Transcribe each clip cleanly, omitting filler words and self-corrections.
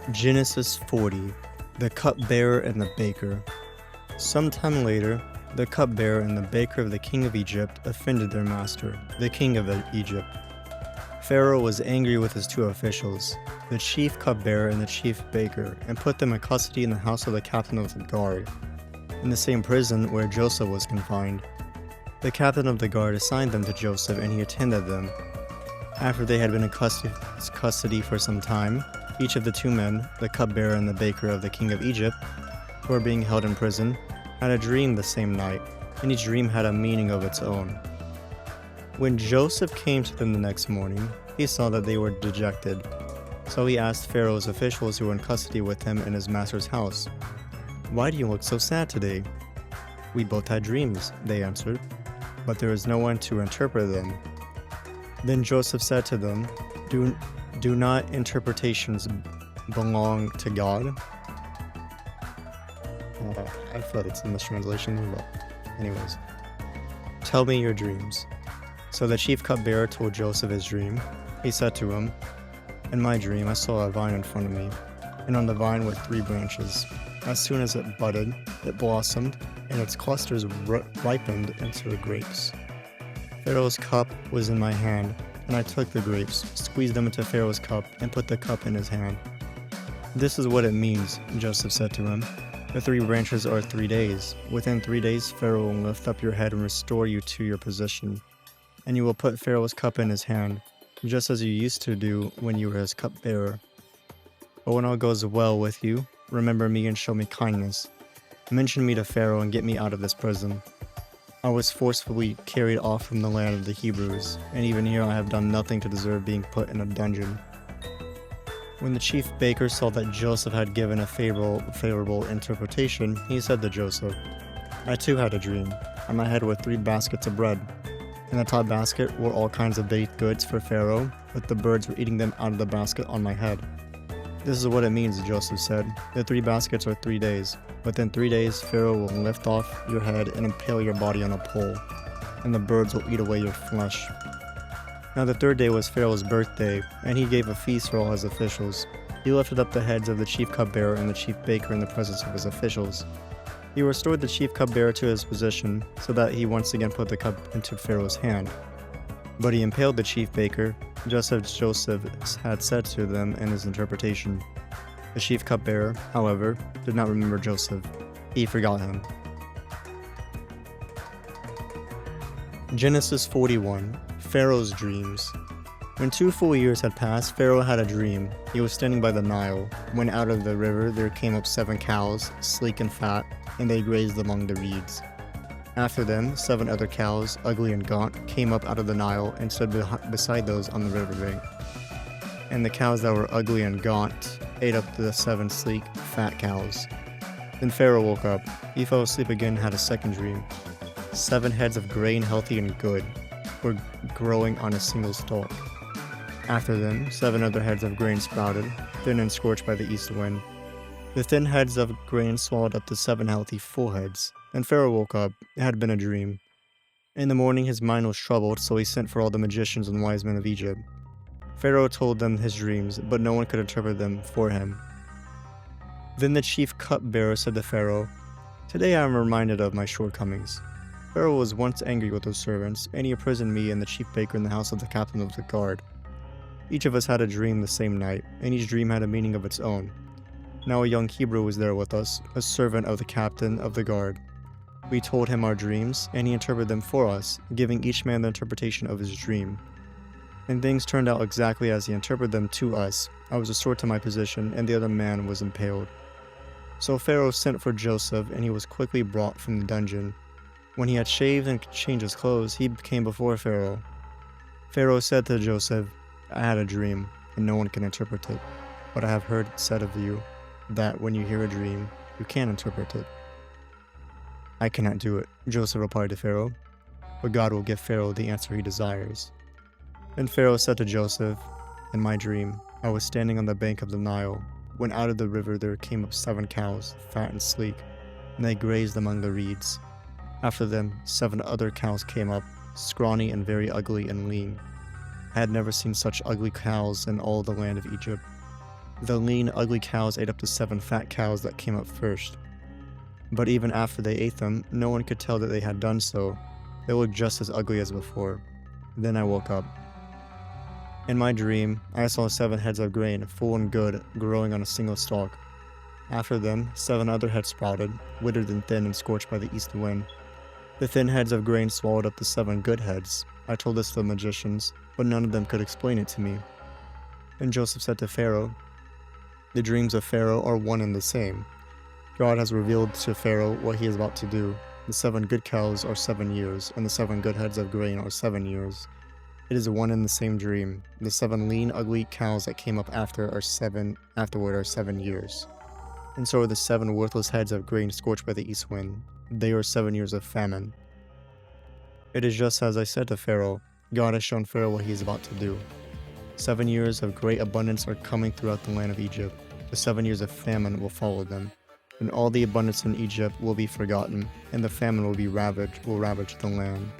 Genesis 40. The Cupbearer and the Baker. Sometime later, the cupbearer and the baker of the king of Egypt offended their master, the king of Egypt. Pharaoh was angry with his two officials, the chief cupbearer and the chief baker, and put them in custody in the house of the captain of the guard, in the same prison where Joseph was confined. The captain of the guard assigned them to Joseph, and he attended them. After they had been in custody for some time, each of the two men, the cupbearer and the baker of the king of Egypt, who were being held in prison, had a dream the same night, and each dream had a meaning of its own. When Joseph came to them the next morning, he saw that they were dejected. So he asked Pharaoh's officials who were in custody with him in his master's house, "Why do you look so sad today?" "We both had dreams," they answered, "but there is no one to interpret them." Then Joseph said to them, Do not interpretations belong to God? I thought it's a mistranslation, but anyways. "Tell me your dreams." So the chief cupbearer told Joseph his dream. He said to him, "In my dream I saw a vine in front of me, and on the vine were 3 branches. As soon as it budded, it blossomed, and its clusters ripened into grapes. Pharaoh's cup was in my hand, and I took the grapes, squeezed them into Pharaoh's cup, and put the cup in his hand." "This is what it means," Joseph said to him. "The 3 branches are 3 days. Within 3 days Pharaoh will lift up your head and restore you to your position, and you will put Pharaoh's cup in his hand, just as you used to do when you were his cupbearer. But when all goes well with you, remember me and show me kindness. Mention me to Pharaoh and get me out of this prison. I was forcefully carried off from the land of the Hebrews, and even here I have done nothing to deserve being put in a dungeon." When the chief baker saw that Joseph had given a favorable interpretation, he said to Joseph, "I too had a dream. On my head were 3 baskets of bread. In the top basket were all kinds of baked goods for Pharaoh, but the birds were eating them out of the basket on my head." "This is what it means," Joseph said. "The 3 baskets are 3 days. Within 3 days Pharaoh will lift off your head and impale your body on a pole, and the birds will eat away your flesh." Now the 3rd day was Pharaoh's birthday, and he gave a feast for all his officials. He lifted up the heads of the chief cupbearer and the chief baker in the presence of his officials. He restored the chief cupbearer to his position, so that he once again put the cup into Pharaoh's hand. But he impaled the chief baker, just as Joseph had said to them in his interpretation. The chief cupbearer, however, did not remember Joseph. He forgot him. Genesis 41. Pharaoh's dreams. When 2 full years had passed, Pharaoh had a dream. He was standing by the Nile, when out of the river there came up 7 cows, sleek and fat, and they grazed among the reeds. After them, 7 other cows, ugly and gaunt, came up out of the Nile and stood beside those on the riverbank. And the cows that were ugly and gaunt ate up the 7 sleek, fat cows. Then Pharaoh woke up. He fell asleep again and had a second dream. 7 heads of grain, healthy and good, were growing on a single stalk. After them, 7 other heads of grain sprouted, thin and scorched by the east wind. The thin heads of grain swallowed up the 7 healthy, full heads. And Pharaoh woke up. It had been a dream. In the morning his mind was troubled, so he sent for all the magicians and wise men of Egypt. Pharaoh told them his dreams, but no one could interpret them for him. Then the chief cupbearer said to Pharaoh, "Today I am reminded of my shortcomings. Pharaoh was once angry with his servants, and he imprisoned me and the chief baker in the house of the captain of the guard. Each of us had a dream the same night, and each dream had a meaning of its own. Now a young Hebrew was there with us, a servant of the captain of the guard. We told him our dreams, and he interpreted them for us, giving each man the interpretation of his dream. And things turned out exactly as he interpreted them to us. I was restored to my position, and the other man was impaled." So Pharaoh sent for Joseph, and he was quickly brought from the dungeon. When he had shaved and changed his clothes, he came before Pharaoh. Pharaoh said to Joseph, "I had a dream, and no one can interpret it. But I have heard it said of you, that when you hear a dream, you can interpret it." "I cannot do it," Joseph replied to Pharaoh, "but God will give Pharaoh the answer he desires." Then Pharaoh said to Joseph, "In my dream, I was standing on the bank of the Nile, when out of the river there came up 7 cows, fat and sleek, and they grazed among the reeds. After them, 7 other cows came up, scrawny and very ugly and lean. I had never seen such ugly cows in all the land of Egypt. The lean, ugly cows ate up the 7 fat cows that came up first. But even after they ate them, no one could tell that they had done so. They looked just as ugly as before. Then I woke up. In my dream, I saw 7 heads of grain, full and good, growing on a single stalk. After them, 7 other heads sprouted, withered and thin and scorched by the east wind. The thin heads of grain swallowed up the 7 good heads. I told this to the magicians, but none of them could explain it to me. And Joseph said to Pharaoh, "The dreams of Pharaoh are one and the same. God has revealed to Pharaoh what he is about to do. The 7 good cows are 7 years, and the 7 good heads of grain are 7 years. It is one and the same dream. The 7 lean, ugly cows that came up afterward are 7 years. And so are the 7 worthless heads of grain scorched by the east wind. They are 7 years of famine. It is just as I said to Pharaoh. God has shown Pharaoh what he is about to do. 7 years of great abundance are coming throughout the land of Egypt. The 7 years of famine will follow them. And all the abundance in Egypt will be forgotten, and the famine will ravage the land.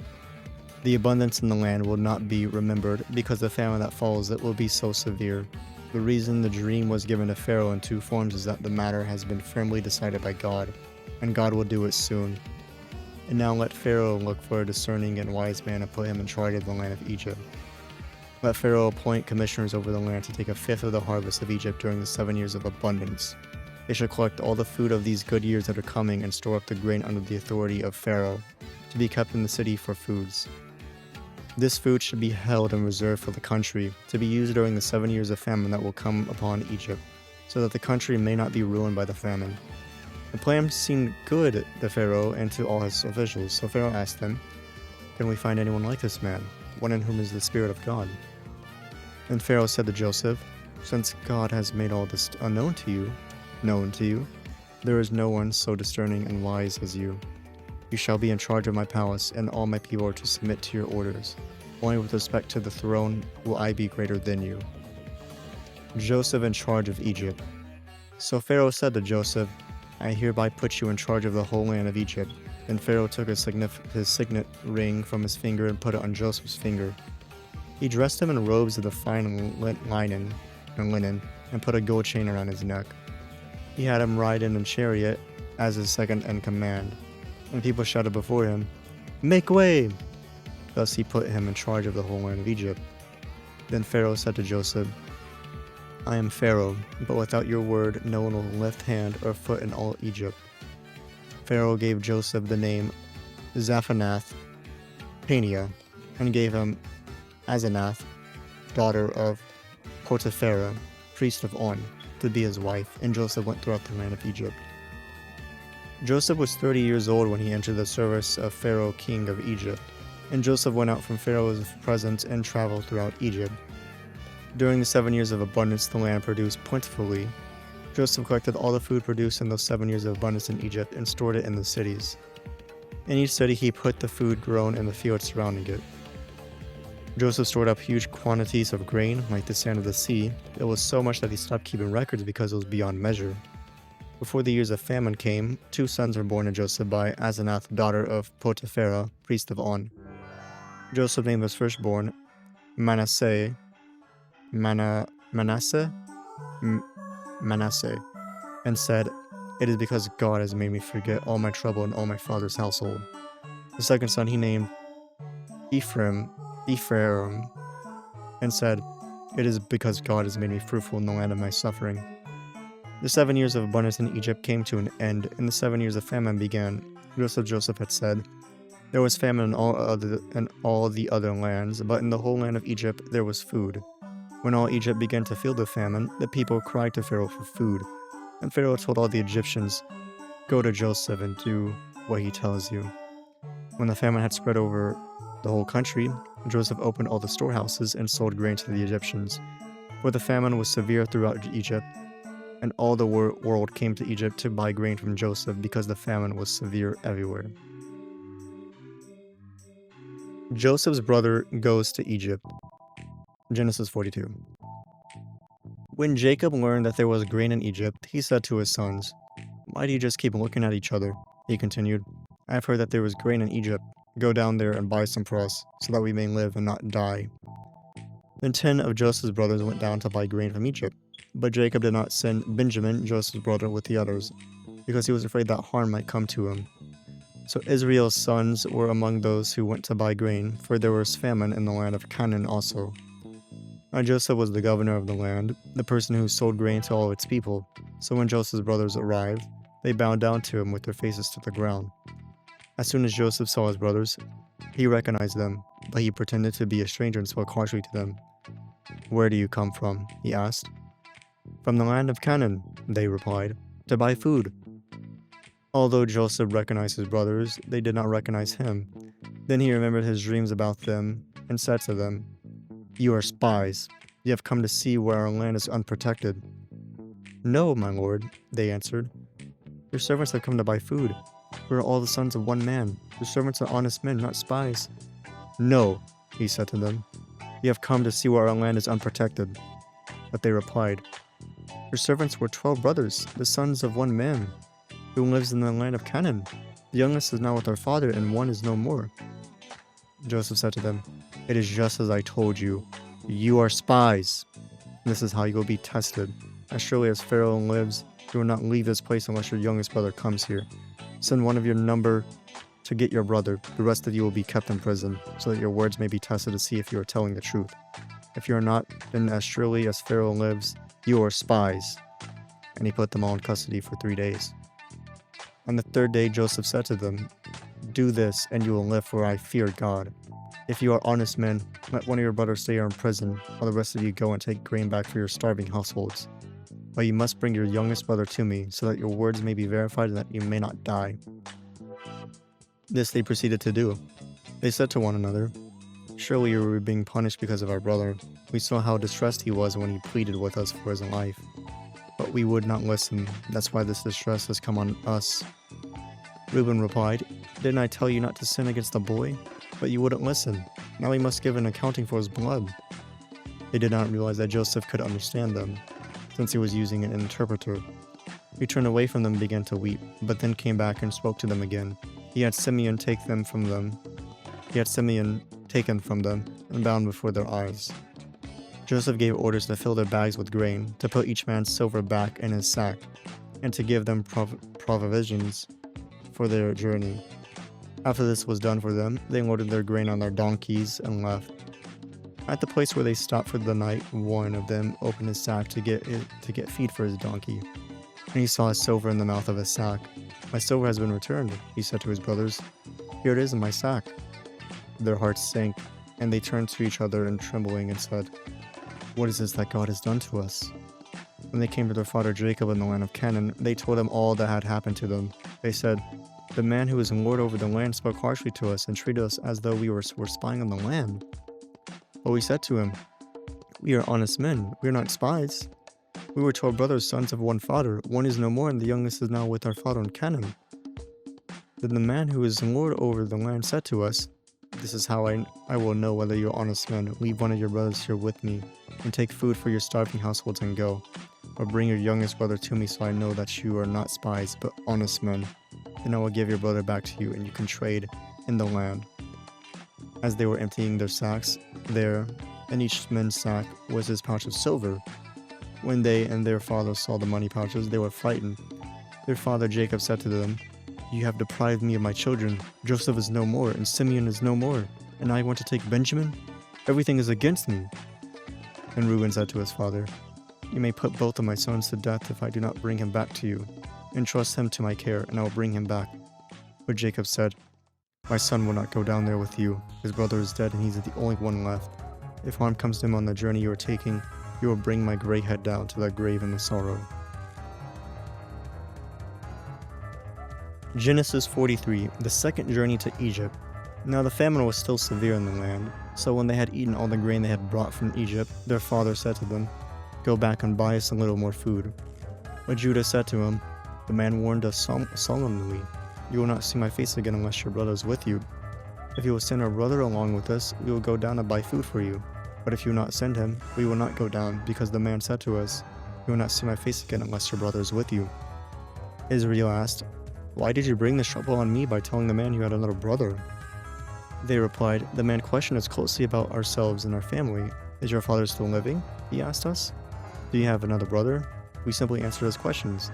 The abundance in the land will not be remembered, because the famine that follows it will be so severe. The reason the dream was given to Pharaoh in 2 forms is that the matter has been firmly decided by God, and God will do it soon. And now let Pharaoh look for a discerning and wise man and put him in charge of the land of Egypt. Let Pharaoh appoint commissioners over the land to take 1/5 of the harvest of Egypt during the 7 years of abundance. They shall collect all the food of these good years that are coming and store up the grain under the authority of Pharaoh, to be kept in the city for foods. This food should be held and reserved for the country, to be used during the 7 years of famine that will come upon Egypt, so that the country may not be ruined by the famine." The plan seemed good to Pharaoh and to all his officials, so Pharaoh asked them, "Can we find anyone like this man, one in whom is the Spirit of God?" And Pharaoh said to Joseph, "Since God has made all this known to you, there is no one so discerning and wise as you. You shall be in charge of my palace, and all my people are to submit to your orders. Only with respect to the throne will I be greater than you." Joseph in charge of Egypt. So Pharaoh said to Joseph, "I hereby put you in charge of the whole land of Egypt." Then Pharaoh took his signet ring from his finger and put it on Joseph's finger. He dressed him in robes of the fine linen and put a gold chain around his neck. He had him ride in a chariot as his second in command, and people shouted before him, "Make way!" Thus he put him in charge of the whole land of Egypt. Then Pharaoh said to Joseph, "I am Pharaoh, but without your word no one will lift hand or foot in all Egypt." Pharaoh gave Joseph the name Zaphanath-Paneah, and gave him Asenath, daughter of Potiphera, priest of On, to be his wife, and Joseph went throughout the land of Egypt. Joseph was 30 years old when he entered the service of Pharaoh, king of Egypt, and Joseph went out from Pharaoh's presence and traveled throughout Egypt. During the 7 years of abundance, the land produced plentifully. Joseph collected all the food produced in those 7 years of abundance in Egypt and stored it in the cities. In each city he put the food grown in the fields surrounding it. Joseph stored up huge quantities of grain, like the sand of the sea. It was so much that he stopped keeping records because it was beyond measure. Before the years of famine came, 2 sons were born to Joseph by Asenath, daughter of Potiphera, priest of On. Joseph named his firstborn Manasseh, and said, "It is because God has made me forget all my trouble and all my father's household." The second son he named Ephraim, and said, "It is because God has made me fruitful in the land of my suffering." The 7 years of abundance in Egypt came to an end, and the 7 years of famine began. Joseph had said, "There was famine in all the other lands, but in the whole land of Egypt there was food." When all Egypt began to feel the famine, the people cried to Pharaoh for food, and Pharaoh told all the Egyptians, "Go to Joseph and do what he tells you." When the famine had spread over the whole country, Joseph opened all the storehouses and sold grain to the Egyptians, for the famine was severe throughout Egypt, and all the world came to Egypt to buy grain from Joseph because the famine was severe everywhere. Joseph's brother goes to Egypt. Genesis 42. When Jacob learned that there was grain in Egypt, he said to his sons, "Why do you just keep looking at each other?" He continued, "I have heard that there was grain in Egypt. Go down there and buy some for us, so that we may live and not die." Then 10 of Joseph's brothers went down to buy grain from Egypt. But Jacob did not send Benjamin, Joseph's brother, with the others, because he was afraid that harm might come to him. So Israel's sons were among those who went to buy grain, for there was famine in the land of Canaan also. Now Joseph was the governor of the land, the person who sold grain to all its people. So when Joseph's brothers arrived, they bowed down to him with their faces to the ground. As soon as Joseph saw his brothers, he recognized them, but he pretended to be a stranger and spoke harshly to them. "Where do you come from?" he asked. "From the land of Canaan," they replied, "to buy food." Although Joseph recognized his brothers, they did not recognize him. Then he remembered his dreams about them and said to them, "You are spies. You have come to see where our land is unprotected." "No, my lord," they answered. "Your servants have come to buy food. We are all the sons of one man. Your servants are honest men, not spies." "No," he said to them. "You have come to see where our land is unprotected." But they replied, "Your servants were 12 brothers, the sons of one man, who lives in the land of Canaan. The youngest is now with our father, and one is no more." Joseph said to them, "It is just as I told you. You are spies. This is how you will be tested. As surely as Pharaoh lives, you will not leave this place unless your youngest brother comes here. Send one of your number to get your brother. The rest of you will be kept in prison, so that your words may be tested to see if you are telling the truth. If you are not, then as surely as Pharaoh lives, you are spies." And he put them all in custody for 3 days. On the third day Joseph said to them, "Do this, and you will live, for I fear God. If you are honest men, let one of your brothers stay here in prison, while the rest of you go and take grain back for your starving households. But you must bring your youngest brother to me, so that your words may be verified and that you may not die." This they proceeded to do. They said to one another, "Surely you were being punished because of our brother. We saw how distressed he was when he pleaded with us for his life. But we would not listen. That's why this distress has come on us." Reuben replied, "Didn't I tell you not to sin against the boy? But you wouldn't listen. Now we must give an accounting for his blood." They did not realize that Joseph could understand them, since he was using an interpreter. He turned away from them and began to weep, but then came back and spoke to them again. He had Simeon taken from them and bound before their eyes. Joseph gave orders to fill their bags with grain, to put each man's silver back in his sack, and to give them provisions for their journey. After this was done for them, they loaded their grain on their donkeys and left. At the place where they stopped for the night, one of them opened his sack to get feed for his donkey. And he saw his silver in the mouth of his sack. "My silver has been returned," he said to his brothers. "Here it is in my sack." Their hearts sank, and they turned to each other in trembling and said, "What is this that God has done to us?" When they came to their father Jacob in the land of Canaan, they told him all that had happened to them. They said, "The man who is lord over the land spoke harshly to us and treated us as though we were spying on the land." But we said to him, "We are honest men. We are not spies. We were 12 brothers, sons of one father. One is no more, and the youngest is now with our father in Canaan." Then the man who is lord over the land said to us, "This is how I will know whether you are honest men. Leave one of your brothers here with me, and take food for your starving households and go. Or bring your youngest brother to me, so I know that you are not spies, but honest men. Then I will give your brother back to you, and you can trade in the land." As they were emptying their sacks, there, in each man's sack, was his pouch of silver. When they and their father saw the money pouches, they were frightened. Their father Jacob said to them, "You have deprived me of my children. Joseph is no more, and Simeon is no more, and I want to take Benjamin? Everything is against me." And Reuben said to his father, "You may put both of my sons to death if I do not bring him back to you. Entrust him to my care, and I will bring him back." But Jacob said, "My son will not go down there with you. His brother is dead, and he is the only one left. If harm comes to him on the journey you are taking, you will bring my gray head down to that grave in the sorrow." Genesis 43, the second journey to Egypt. Now the famine was still severe in the land, so when they had eaten all the grain they had brought from Egypt, their father said to them, "Go back and buy us a little more food." But Judah said to him, "The man warned us solemnly, 'You will not see my face again unless your brother is with you. If you will send our brother along with us, we will go down and buy food for you. But if you will not send him, we will not go down, because the man said to us, 'You will not see my face again unless your brother is with you.'" Israel asked, "Why did you bring this trouble on me by telling the man you had another brother?" They replied, "The man questioned us closely about ourselves and our family. 'Is your father still living?' he asked us. Do you have another brother? We simply answered his questions.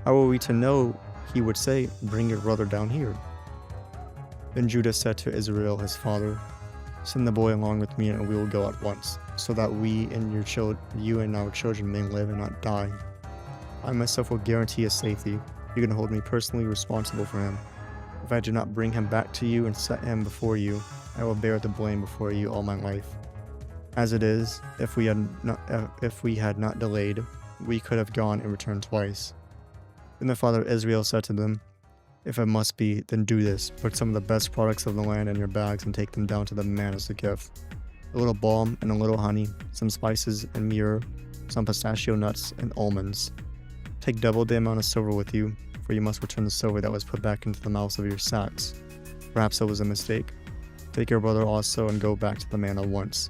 How were we to know? He would say, bring your brother down here. Then Judah said to Israel his father, send the boy along with me and we will go at once, so that you and our children may live and not die. I myself will guarantee his safety. You can hold me personally responsible for him. If I do not bring him back to you and set him before you, I will bear the blame before you all my life. As it is, if we had not delayed, we could have gone and returned twice. Then the father of Israel said to them, if it must be, then do this. Put some of the best products of the land in your bags and take them down to the man as a gift. A little balm and a little honey, some spices and myrrh, some pistachio nuts and almonds. Take double the amount of silver with you, for you must return the silver that was put back into the mouths of your sacks. Perhaps it was a mistake. Take your brother also and go back to the man at once.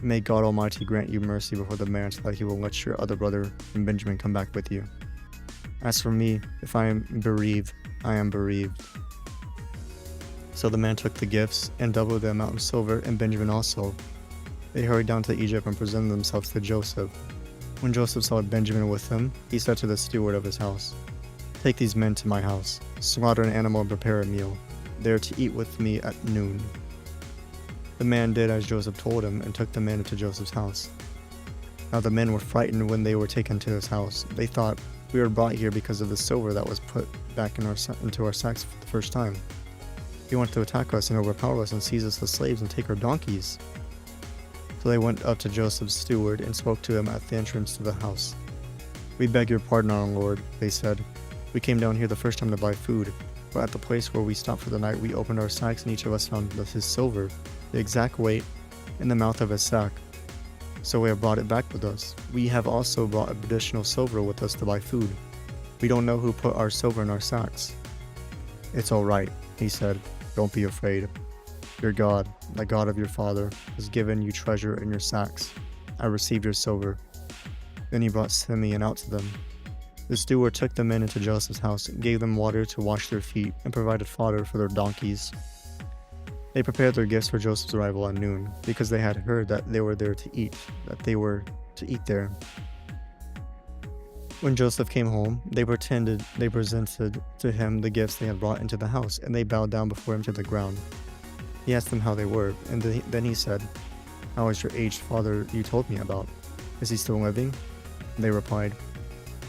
May God Almighty grant you mercy before the man so that he will let your other brother and Benjamin come back with you. As for me, if I am bereaved, I am bereaved. So the man took the gifts and doubled the amount of silver, and Benjamin also. They hurried down to Egypt and presented themselves to Joseph. When Joseph saw Benjamin with them, he said to the steward of his house, take these men to my house, slaughter an animal and prepare a meal. They are to eat with me at noon. The man did as Joseph told him and took the men into Joseph's house. Now the men were frightened when they were taken to his house. They thought, we were brought here because of the silver that was put back into our sacks for the first time. He wanted to attack us and overpower us and seize us as slaves and take our donkeys. So they went up to Joseph's steward and spoke to him at the entrance to the house. We beg your pardon, our lord, they said. We came down here the first time to buy food, but at the place where we stopped for the night we opened our sacks and each of us found his silver, the exact weight, in the mouth of his sack. So we have brought it back with us. We have also brought additional silver with us to buy food. We don't know who put our silver in our sacks. It's all right, he said. Don't be afraid. Your God, the God of your father, has given you treasure in your sacks. I received your silver. Then he brought Simeon out to them. The steward took the men into Joseph's house, gave them water to wash their feet, and provided fodder for their donkeys. They prepared their gifts for Joseph's arrival at noon, because they had heard that they were there to eat, there. When Joseph came home, they presented to him the gifts they had brought into the house, and they bowed down before him to the ground. He asked them how they were, and then he said, how is your aged father you told me about? Is he still living? And they replied,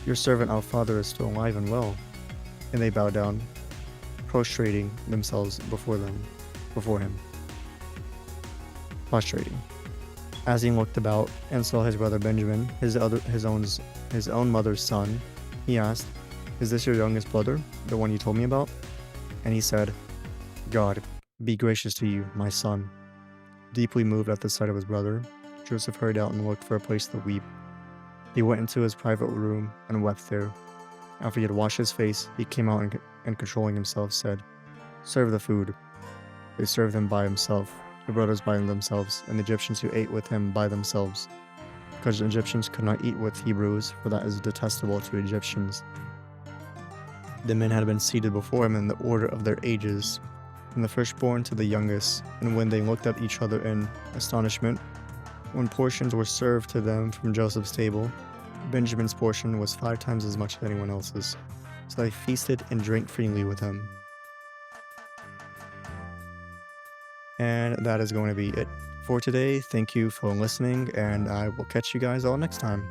your servant our father is still alive and well. And they bowed down, prostrating themselves before him. Prostrating. As he looked about and saw his brother Benjamin, his own mother's son, he asked, is this your youngest brother, the one you told me about? And he said, God, be gracious to you, my son. Deeply moved at the sight of his brother, Joseph hurried out and looked for a place to weep. He went into his private room and wept there. After he had washed his face, he came out and controlling himself, said, serve the food. They served him by himself, the brothers by themselves, and the Egyptians who ate with him by themselves, because the Egyptians could not eat with Hebrews, for that is detestable to Egyptians. The men had been seated before him in the order of their ages, from the firstborn to the youngest, and when they looked at each other in astonishment, when portions were served to them from Joseph's table, Benjamin's portion was 5 times as much as anyone else's, so they feasted and drank freely with him. And that is going to be it for today. Thank you for listening, and I will catch you guys all next time.